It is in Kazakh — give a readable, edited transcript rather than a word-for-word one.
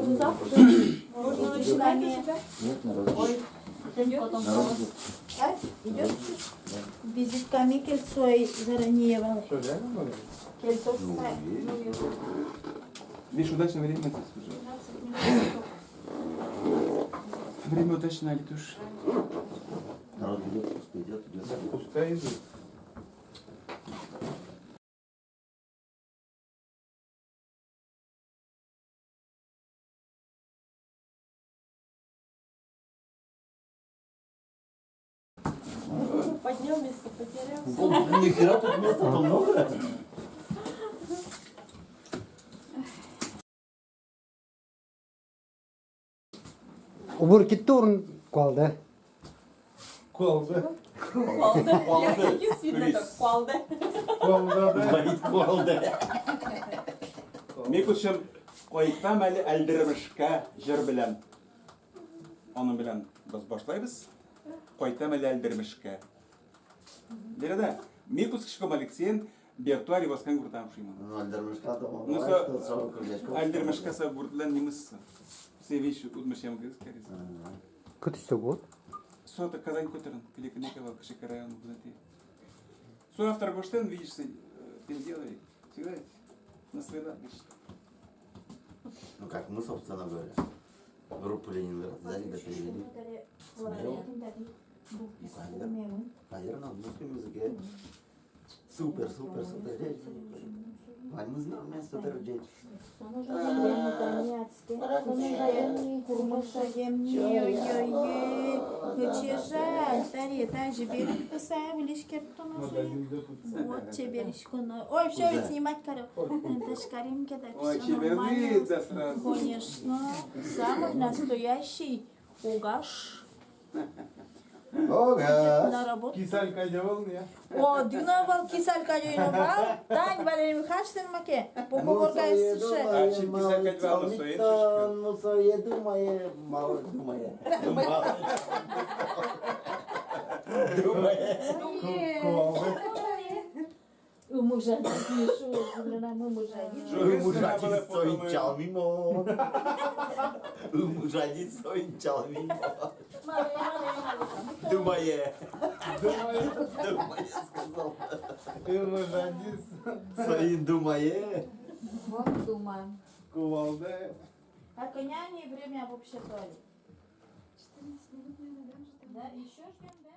Можно начинать. Нет, на развод. Ой, потом На развод. идет? Визитками кольцо и заранее. Что, реально много? Кольцо Ну, вставить. есть. Видишь, удачное время здесь уже. Время удачное, Алитуш. Народ идет, пусто идет, идет. Пустая идет. Поднял место, потерял. Нихера тут места-то много. Убыр кетті орын қалды. Колда. Куалда. Я действительно как куалда. Колда, да? Говорит, колда. Мен күшім қойтам әлі әлдірмішке жыр білән. Оның білән біз башлайбыз. Қойтам әлі әлдірмішке. Дереді, мен күшкішкім Алексейн Бертуари басқан күртам шыймын. Альдермешка дома. Нұсы әлдірмішке са күртілен неміз все вещи удмышем гыз кәріз. Күтісті болды. Соты Казань көтерін, Клеканекова, Кішек районы бұзаты. Со автор гоштен, видишь, переделали. Всегда на среда, видишь. Ну как мы, собственно говоря. Группу Ленинград взяли да перевели. Наверное, на русском языке. Супер, супер, супер. Вань, мы знаем место переджеть. Вот тебе лишкуна. Ой, все, ведь снимать Карим. Это ж Каримке, да, Ой, все тебе нормально. видно сразу. Конечно. Самый настоящий угаш. Ога! На работу. Кисалька делал, не? О, дюнавал кисалька дюнавал. Тань, Валерий Михайлович, ты маке. Поговорка с А чи кисалька двал, что едешь? Ну, своє думає, мало думає. У мужа смешу, мы мужа. Мужаді стоїть мимо. Мужаді стоїть мимо. Думає. Думає, сказав. И мужадис. Стоїть думає. Вот думаем. Кувалда. А коня не время вообще то ли. 14 минут, наверное, да? Да, еще ждем.